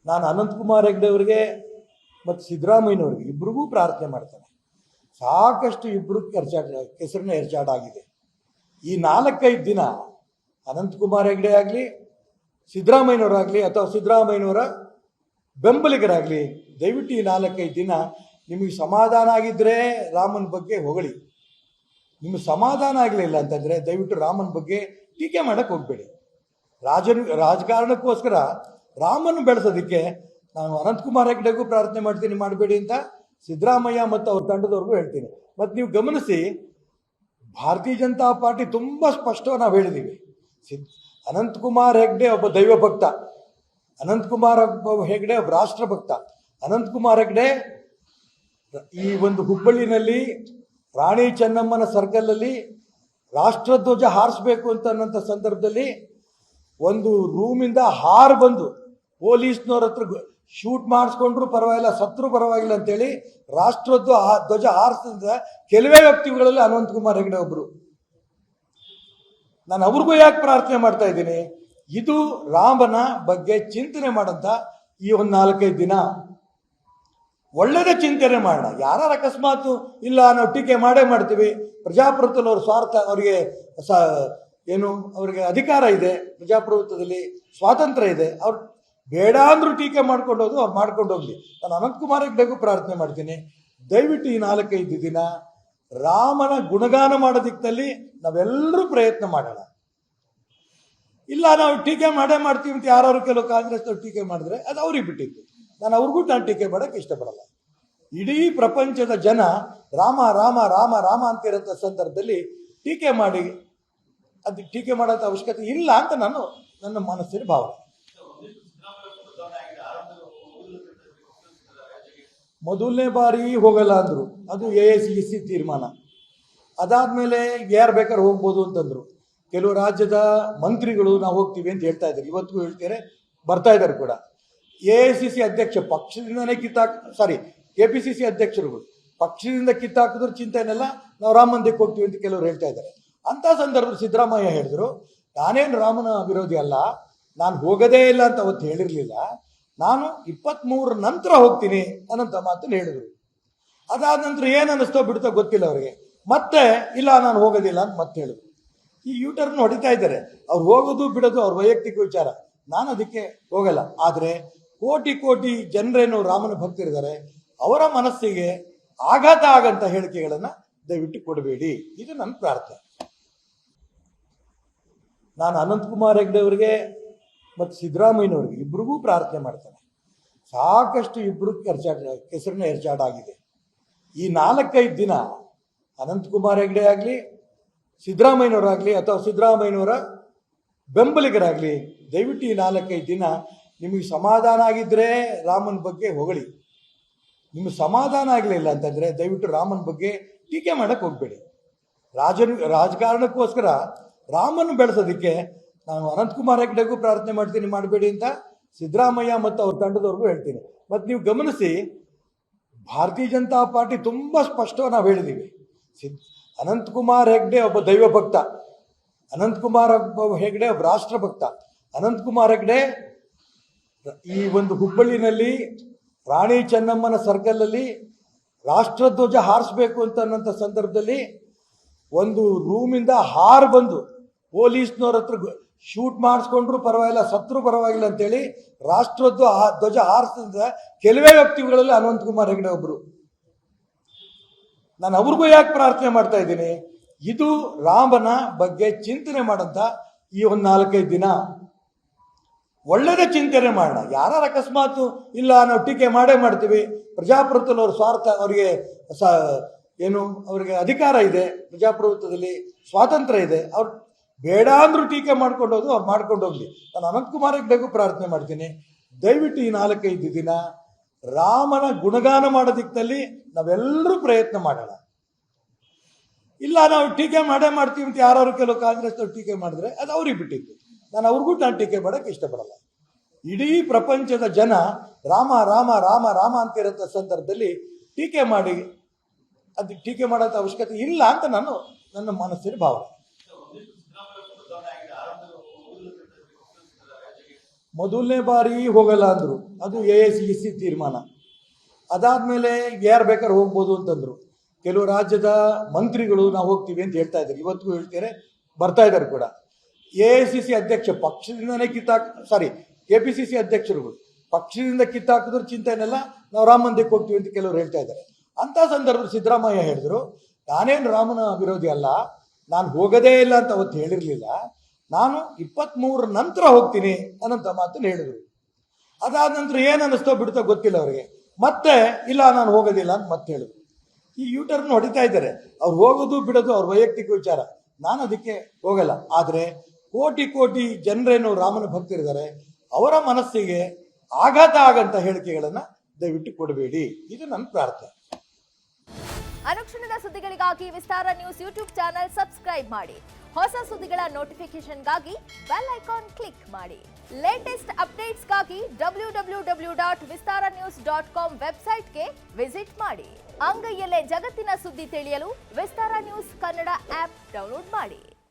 ನಾನು ಅನಂತಕುಮಾರ್ ಹೆಗ್ಡೆ ಅವರಿಗೆ ಮತ್ತು ಸಿದ್ದರಾಮಯ್ಯನವ್ರಿಗೆ ಇಬ್ಬರಿಗೂ ಪ್ರಾರ್ಥನೆ ಮಾಡ್ತೇನೆ. ಸಾಕಷ್ಟು ಇಬ್ಬರು ಕೆಸರಿನ ಎರಚಾಟಾಗಿದೆ. ಈ 4-5 ದಿನ ಅನಂತಕುಮಾರ್ ಹೆಗ್ಡೆ ಆಗಲಿ, ಸಿದ್ದರಾಮಯ್ಯನವರಾಗಲಿ ಅಥವಾ ಸಿದ್ದರಾಮಯ್ಯನವರ ಬೆಂಬಲಿಗರಾಗಲಿ, ದಯವಿಟ್ಟು ಈ 4-5 ದಿನ ನಿಮಗೆ ಸಮಾಧಾನ ಆಗಿದ್ದರೆ ರಾಮನ ಬಗ್ಗೆ ಹೊಗಳಿ. ನಿಮಗೆ ಸಮಾಧಾನ ಆಗಲಿಲ್ಲ ಅಂತಂದರೆ ದಯವಿಟ್ಟು ರಾಮನ ಬಗ್ಗೆ ಟೀಕೆ ಮಾಡೋಕ್ಕೆ ಹೋಗಬೇಡಿ. ರಾಜಕಾರಣಕ್ಕೋಸ್ಕರ ರಾಮನ ಬೆಳೆಸೋದಕ್ಕೆ ನಾನು ಅನಂತಕುಮಾರ್ ಹೆಗ್ಡೆಗೂ ಪ್ರಾರ್ಥನೆ ಮಾಡ್ತೀನಿ, ಮಾಡಬೇಡಿ ಅಂತ ಸಿದ್ದರಾಮಯ್ಯ ಮತ್ತು ಅವ್ರ ತಂಡದವ್ರಿಗೂ ಹೇಳ್ತೀನಿ. ಮತ್ತು ನೀವು ಗಮನಿಸಿ, ಭಾರತೀಯ ಜನತಾ ಪಾರ್ಟಿ ತುಂಬ ಸ್ಪಷ್ಟವಾಗಿ ನಾವು ಹೇಳಿದ್ದೀವಿ. ಅನಂತಕುಮಾರ್ ಹೆಗ್ಡೆ ಒಬ್ಬ ದೈವ ಭಕ್ತ, ಅನಂತಕುಮಾರ್ ಹೆಗ್ಡೆ ಒಬ್ಬ ರಾಷ್ಟ್ರಭಕ್ತ. ಅನಂತಕುಮಾರ್ ಹೆಗ್ಡೆ ಈ ಒಂದು ಹುಬ್ಬಳ್ಳಿನಲ್ಲಿ ರಾಣಿ ಚೆನ್ನಮ್ಮನ ಸರ್ಕಲಲ್ಲಿ ರಾಷ್ಟ್ರಧ್ವಜ ಹಾರಿಸ್ಬೇಕು ಅನ್ನೋಂಥ ಸಂದರ್ಭದಲ್ಲಿ ಒಂದು ರೂಮಿಂದ ಹಾರು ಬಂದು ಪೊಲೀಸ್ನವ್ರ ಹತ್ರ ಶೂಟ್ ಮಾಡಿಸ್ಕೊಂಡ್ರು ಪರವಾಗಿಲ್ಲ, ಸತ್ರು ಪರವಾಗಿಲ್ಲ ಅಂತೇಳಿ ಧ್ವಜ ಹಾರಿಸಿದ ಕೆಲವೇ ವ್ಯಕ್ತಿಗಳಲ್ಲಿ ಅನಂತಕುಮಾರ್ ಹೆಗ್ಡೆ ಒಬ್ಬರು. ನಾನು ಅವ್ರಿಗೂ ಯಾಕೆ ಪ್ರಾರ್ಥನೆ ಮಾಡ್ತಾ ಇದ್ದೀನಿ, ಇದು ರಾಮನ ಬಗ್ಗೆ ಚಿಂತನೆ ಮಾಡಂತ ಈ ಒಂದು 4-5 ದಿನ ಒಳ್ಳೆಯದೇ ಚಿಂತನೆ ಮಾಡೋಣ. ಯಾರು ಅಕಸ್ಮಾತ್ ಇಲ್ಲ ನಾವು ಟೀಕೆ ಮಾಡೇ ಮಾಡ್ತೀವಿ, ಪ್ರಜಾಪ್ರಭುತ್ವದಲ್ಲಿ ಅವ್ರ ಸ್ವಾರ್ಥ, ಅವರಿಗೆ ಅವರಿಗೆ ಅಧಿಕಾರ ಇದೆ, ಪ್ರಜಾಪ್ರಭುತ್ವದಲ್ಲಿ ಸ್ವಾತಂತ್ರ್ಯ ಇದೆ, ಅವ್ರು ಬೇಡ ಅಂದ್ರೂ ಟೀಕೆ ಮಾಡ್ಕೊಂಡು ಹೋದ್ರು, ಅವ್ರು ಮಾಡ್ಕೊಂಡು ಹೋಗ್ಲಿ. ನಾನು ಅನಂತಕುಮಾರ್ ಹೆಗ್ಡೆಗೂ ಪ್ರಾರ್ಥನೆ ಮಾಡ್ತೀನಿ, ದಯವಿಟ್ಟು ಈ 4-5 ದಿನ ರಾಮನ ಗುಣಗಾನ ಮಾಡೋ ದಿಕ್ಕಿನಲ್ಲಿ ನಾವೆಲ್ಲರೂ ಪ್ರಯತ್ನ ಮಾಡೋಣ. ಇಲ್ಲ ನಾವು ಟೀಕೆ ಮಾಡೇ ಮಾಡ್ತೀವಿ ಅಂತ ಯಾರು ಕೆಲವು ಕಾಂಗ್ರೆಸ್ನವ್ರು ಟೀಕೆ ಮಾಡಿದ್ರೆ ಅದು ಅವ್ರಿಗೆ ಬಿಟ್ಟಿತ್ತು. ನಾನು ಟೀಕೆ ಮಾಡೋಕ್ಕೆ ಇಷ್ಟಪಡಲ್ಲ. ಇಡೀ ಪ್ರಪಂಚದ ಜನ ರಾಮ ರಾಮ ರಾಮ ರಾಮ ಅಂತಿರೋಂಥ ಸಂದರ್ಭದಲ್ಲಿ ಟೀಕೆ ಮಾಡಿ ಅದು ಟೀಕೆ ಮಾಡೋಂಥ ಅವಶ್ಯಕತೆ ಇಲ್ಲ ಅಂತ ನನ್ನ ಮನಸ್ಸಿನ ಭಾವನೆ. ಮೊದಲನೇ ಬಾರಿ ಹೋಗಲ್ಲ ಅಂದರು, ಅದು AICC ತೀರ್ಮಾನ. ಅದಾದಮೇಲೆ ಯಾರು ಬೇಕಾದ್ರೆ ಹೋಗ್ಬೋದು ಅಂತಂದರು. ಕೆಲವು ರಾಜ್ಯದ ಮಂತ್ರಿಗಳು ನಾವು ಹೋಗ್ತೀವಿ ಅಂತ ಹೇಳ್ತಾ ಇದ್ದಾರೆ, ಇವತ್ತಿಗೂ ಹೇಳ್ತಾರೆ, ಬರ್ತಾ ಇದ್ದಾರೆ ಕೂಡ. AICC ಅಧ್ಯಕ್ಷ ಪಕ್ಷದಿಂದನೇ KPCC ಅಧ್ಯಕ್ಷರುಗಳು ಪಕ್ಷದಿಂದ ಕಿತ್ತಾಕಿದ್ರು ಚಿಂತೆ ಏನೆಲ್ಲ, ನಾವು ರಾಮ ಮಂದಿರಕ್ಕೆ ಹೋಗ್ತೀವಿ ಅಂತ ಕೆಲವರು ಹೇಳ್ತಾ ಇದ್ದಾರೆ. ಅಂಥ ಸಂದರ್ಭದಲ್ಲಿ ಸಿದ್ದರಾಮಯ್ಯ ಹೇಳಿದ್ರು, ನಾನೇನು ರಾಮನ ವಿರೋಧಿ ಅಲ್ಲ, ನಾನು ಹೋಗೋದೇ ಇಲ್ಲ ಅಂತ ಅವತ್ತು ಹೇಳಿರಲಿಲ್ಲ, ನಾನು 23 ನಂತರ ಹೋಗ್ತೀನಿ ಅನ್ನೋಂಥ ಮಾತನ್ನು ಹೇಳಿದ್ರು. ಅದಾದ ನಂತರ ಏನು ಅನ್ನಿಸ್ತೋ ಬಿಡ್ತೋ ಗೊತ್ತಿಲ್ಲ ಅವರಿಗೆ, ಮತ್ತೆ ಇಲ್ಲ ನಾನು ಹೋಗೋದಿಲ್ಲ ಅಂತ ಮತ್ತೆ ಹೇಳಿದ್ರು. ಈ ಯೂಟರ್ನ್ ಹೊಡಿತಾ ಇದ್ದಾರೆ. ಅವ್ರು ಹೋಗೋದು ಬಿಡೋದು ಅವ್ರ ವೈಯಕ್ತಿಕ ವಿಚಾರ, ನಾನು ಅದಕ್ಕೆ ಹೋಗಲ್ಲ. ಆದರೆ ಕೋಟಿ ಜನರೇನು ರಾಮನ ಭಕ್ತರಿದ್ದಾರೆ, ಅವರ ಮನಸ್ಸಿಗೆ ಆಘಾತ ಆಗಂತ ಹೇಳಿಕೆಗಳನ್ನು ದಯವಿಟ್ಟು ಕೊಡಬೇಡಿ, ಇದು ನನ್ನ ಪ್ರಾರ್ಥನೆ. ನಾನು ಅನಂತಕುಮಾರ್ ಹೆಗ್ಡೆ ಅವರಿಗೆ ಮತ್ತು ಸಿದ್ದರಾಮಯ್ಯನವ್ರಿಗೆ ಇಬ್ಬರಿಗೂ ಪ್ರಾರ್ಥನೆ ಮಾಡ್ತೇನೆ. ಸಾಕಷ್ಟು ಇಬ್ಬರು ಕೆಸರಿನ ಎರಚಾಟಾಗಿದೆ. ಈ 4-5 ದಿನ ಅನಂತಕುಮಾರ್ ಹೆಗ್ಡೆ ಆಗಲಿ, ಸಿದ್ದರಾಮಯ್ಯನವರಾಗಲಿ ಅಥವಾ ಸಿದ್ದರಾಮಯ್ಯನವರ ಬೆಂಬಲಿಗರಾಗಲಿ, ದಯವಿಟ್ಟು ಈ 4-5 ದಿನ ನಿಮಗೆ ಸಮಾಧಾನ ಆಗಿದ್ದರೆ ರಾಮನ ಬಗ್ಗೆ ಹೊಗಳಿ. ನಿಮಗೆ ಸಮಾಧಾನ ಆಗಲಿಲ್ಲ ಅಂತಂದರೆ ದಯವಿಟ್ಟು ರಾಮನ ಬಗ್ಗೆ ಟೀಕೆ ಮಾಡೋಕ್ಕೆ ಹೋಗಬೇಡಿ. ರಾಜಕಾರಣಕ್ಕೋಸ್ಕರ ರಾಮನ ಬೆಳೆಸೋದಕ್ಕೆ ನಾನು ಅನಂತಕುಮಾರ್ ಹೆಗ್ಡೆಗೂ ಪ್ರಾರ್ಥನೆ ಮಾಡ್ತೀನಿ, ಮಾಡಬೇಡಿ ಅಂತ ಸಿದ್ದರಾಮಯ್ಯ ಮತ್ತು ಅವ್ರ ತಂಡದವ್ರಿಗೂ ಹೇಳ್ತೀನಿ. ಮತ್ತು ನೀವು ಗಮನಿಸಿ, ಭಾರತೀಯ ಜನತಾ ಪಾರ್ಟಿ ತುಂಬ ಸ್ಪಷ್ಟವಾಗಿ ನಾವು ಹೇಳಿದ್ದೀವಿ. ಅನಂತಕುಮಾರ್ ಹೆಗ್ಡೆ ಒಬ್ಬ ದೈವ ಭಕ್ತ, ಅನಂತಕುಮಾರ್ ಹೆಗ್ಡೆ ಒಬ್ಬ ರಾಷ್ಟ್ರಭಕ್ತ. ಅನಂತಕುಮಾರ್ ಹೆಗ್ಡೆ ಈ ಒಂದು ಹುಬ್ಬಳ್ಳಿನಲ್ಲಿ ರಾಣಿ ಚೆನ್ನಮ್ಮನ ಸರ್ಕಲಲ್ಲಿ ರಾಷ್ಟ್ರಧ್ವಜ ಹಾರಿಸ್ಬೇಕು ಅನ್ನೋಂಥ ಸಂದರ್ಭದಲ್ಲಿ ಒಂದು ರೂಮಿಂದ ಹಾರು ಬಂದು ಪೊಲೀಸ್ನವ್ರ ಹತ್ರ ಶೂಟ್ ಮಾಡಿಸ್ಕೊಂಡ್ರು ಪರವಾಗಿಲ್ಲ, ಸತ್ರು ಪರವಾಗಿಲ್ಲ ಅಂತೇಳಿ ಧ್ವಜ ಹಾರಿಸಿದ ಕೆಲವೇ ವ್ಯಕ್ತಿಗಳಲ್ಲಿ ಅನಂತಕುಮಾರ್ ಹೆಗ್ಡೆ ಒಬ್ಬರು. ನಾನು ಅವ್ರಿಗೂ ಯಾಕೆ ಪ್ರಾರ್ಥನೆ ಮಾಡ್ತಾ ಇದ್ದೀನಿ, ಇದು ರಾಮನ ಬಗ್ಗೆ ಚಿಂತನೆ ಮಾಡಂತ ಈ ಒಂದು 4-5 ದಿನ ಒಳ್ಳೆಯದೇ ಚಿಂತನೆ ಮಾಡೋಣ. ಯಾರು ಅಕಸ್ಮಾತ್ ಇಲ್ಲ ನಾವು ಟೀಕೆ ಮಾಡೇ ಮಾಡ್ತೀವಿ, ಪ್ರಜಾಪ್ರಭುತ್ವದಲ್ಲಿ ಅವ್ರ ಸ್ವಾರ್ಥ, ಅವರಿಗೆ ಅವರಿಗೆ ಅಧಿಕಾರ ಇದೆ, ಪ್ರಜಾಪ್ರಭುತ್ವದಲ್ಲಿ ಸ್ವಾತಂತ್ರ್ಯ ಇದೆ, ಅವ್ರು ಬೇಡ ಅಂದ್ರೂ ಟೀಕೆ ಮಾಡ್ಕೊಂಡು ಹೋದ್ರು, ಅವ್ರು ಮಾಡ್ಕೊಂಡು ಹೋಗ್ಲಿ. ನಾನು ಅನಂತಕುಮಾರ್ ಹೆಗ್ಡೆಗೂ ಪ್ರಾರ್ಥನೆ ಮಾಡ್ತೀನಿ, ದಯವಿಟ್ಟು ಈ 4-5 ದಿನ ರಾಮನ ಗುಣಗಾನ ಮಾಡೋ ದಿಕ್ಕಿನಲ್ಲಿ ನಾವೆಲ್ಲರೂ ಪ್ರಯತ್ನ ಮಾಡೋಣ. ಇಲ್ಲ ನಾವು ಟೀಕೆ ಮಾಡೇ ಮಾಡ್ತೀವಿ ಅಂತ ಯಾರು ಕೆಲವು ಕಾಂಗ್ರೆಸ್ನವ್ರು ಟೀಕೆ ಮಾಡಿದ್ರೆ ಅದು ಅವ್ರಿಗೆ ಬಿಟ್ಟಿತ್ತು. ನಾನು ಟೀಕೆ ಮಾಡೋಕ್ಕೆ ಇಷ್ಟಪಡಲ್ಲ. ಇಡೀ ಪ್ರಪಂಚದ ಜನ ರಾಮ ರಾಮ ರಾಮ ರಾಮ ಅಂತಿರೋಂಥ ಸಂದರ್ಭದಲ್ಲಿ ಟೀಕೆ ಮಾಡಿ ಅದು ಟೀಕೆ ಮಾಡೋಂಥ ಅವಶ್ಯಕತೆ ಇಲ್ಲ ಅಂತ ನನ್ನ ಮನಸ್ಸಿನ ಭಾವನೆ. ಮೊದಲನೇ ಬಾರಿ ಹೋಗಲ್ಲ ಅಂದರು, ಅದು AICC ತೀರ್ಮಾನ. ಅದಾದಮೇಲೆ ಯಾರು ಬೇಕಾದ್ರೆ ಹೋಗ್ಬೋದು ಅಂತಂದರು. ಕೆಲವು ರಾಜ್ಯದ ಮಂತ್ರಿಗಳು ನಾವು ಹೋಗ್ತೀವಿ ಅಂತ ಹೇಳ್ತಾ ಇದ್ದಾರೆ, ಇವತ್ತಿಗೂ ಹೇಳ್ತಾರೆ, ಬರ್ತಾ ಇದ್ದಾರೆ ಕೂಡ. AICC ಅಧ್ಯಕ್ಷ ಪಕ್ಷದಿಂದನೇ KPCC ಅಧ್ಯಕ್ಷರುಗಳು ಪಕ್ಷದಿಂದ ಕಿತ್ತಾಕಿದ್ರು ಚಿಂತೆನೆಲ್ಲ, ನಾವು ರಾಮ ಮಂದಿರಕ್ಕೆ ಹೋಗ್ತೀವಿ ಅಂತ ಕೆಲವರು ಹೇಳ್ತಾ ಇದ್ದಾರೆ. ಅಂಥ ಸಂದರ್ಭದಲ್ಲಿ ಸಿದ್ದರಾಮಯ್ಯ ಹೇಳಿದ್ರು, ನಾನೇನು ರಾಮನ ವಿರೋಧಿ ಅಲ್ಲ, ನಾನು ಹೋಗೋದೇ ಇಲ್ಲ ಅಂತ ಅವತ್ತು ಹೇಳಿರಲಿಲ್ಲ, ನಾನು 23 ನಂತರ ಹೋಗ್ತೀನಿ ಅನ್ನೋಂಥ ಮಾತನ್ನು ಹೇಳಿದ್ರು. ಅದಾದ ನಂತರ ಏನು ಅನ್ನಿಸ್ತೋ ಬಿಡುತ್ತೋ ಗೊತ್ತಿಲ್ಲ ಅವರಿಗೆ, ಮತ್ತೆ ಇಲ್ಲ ನಾನು ಹೋಗೋದಿಲ್ಲ ಅಂತ ಮತ್ತೆ ಹೇಳಿದ್ರು. ಈ ಯೂಟರ್ನ್ ಹೊಡಿತಾ ಇದ್ದಾರೆ. ಅವ್ರು ಹೋಗೋದು ಬಿಡೋದು ಅವ್ರ ವೈಯಕ್ತಿಕ ವಿಚಾರ, ನಾನು ಅದಕ್ಕೆ ಹೋಗಲ್ಲ. ಆದರೆ ಕೋಟಿ ಕೋಟಿ ಜನರೇನು ರಾಮನ ಭಕ್ತರಿದ್ದಾರೆ, ಅವರ ಮನಸ್ಸಿಗೆ ಆಘಾತ ಆಗಂತ ಹೇಳಿಕೆಗಳನ್ನು ದಯವಿಟ್ಟು ಕೊಡಬೇಡಿ, ಇದು ನನ್ನ ಪ್ರಾರ್ಥನೆ. ಅನುಕ್ಷಣದ ಸುದ್ದಿಗಳಿಗಾಗಿ ವಿಸ್ತಾರ ನ್ಯೂಸ್ ಯೂಟ್ಯೂಬ್ ಚಾನೆಲ್ ಸಬ್ಸ್ಕ್ರೈಬ್ ಮಾಡಿ. ಹೊಸ ಸುದ್ದಿಗಳ ನೋಟಿಫಿಕೇಶನ್ಗಾಗಿ ಬೆಲ್ ಐಕಾನ್ ಕ್ಲಿಕ್ ಮಾಡಿ. ಲೇಟೆಸ್ಟ್ ಅಪ್ಡೇಟ್ಸ್ಗಾಗಿ www.vistaranews.com ವೆಬ್ಸೈಟ್ಗೆ ವಿಸಿಟ್ ಮಾಡಿ. ಅಂಗೈಯಲ್ಲೇ ಜಗತ್ತಿನ ಸುದ್ದಿ ತಿಳಿಯಲು ವಿಸ್ತಾರ ನ್ಯೂಸ್ ಕನ್ನಡ ಆಪ್ ಡೌನ್ಲೋಡ್ ಮಾಡಿ.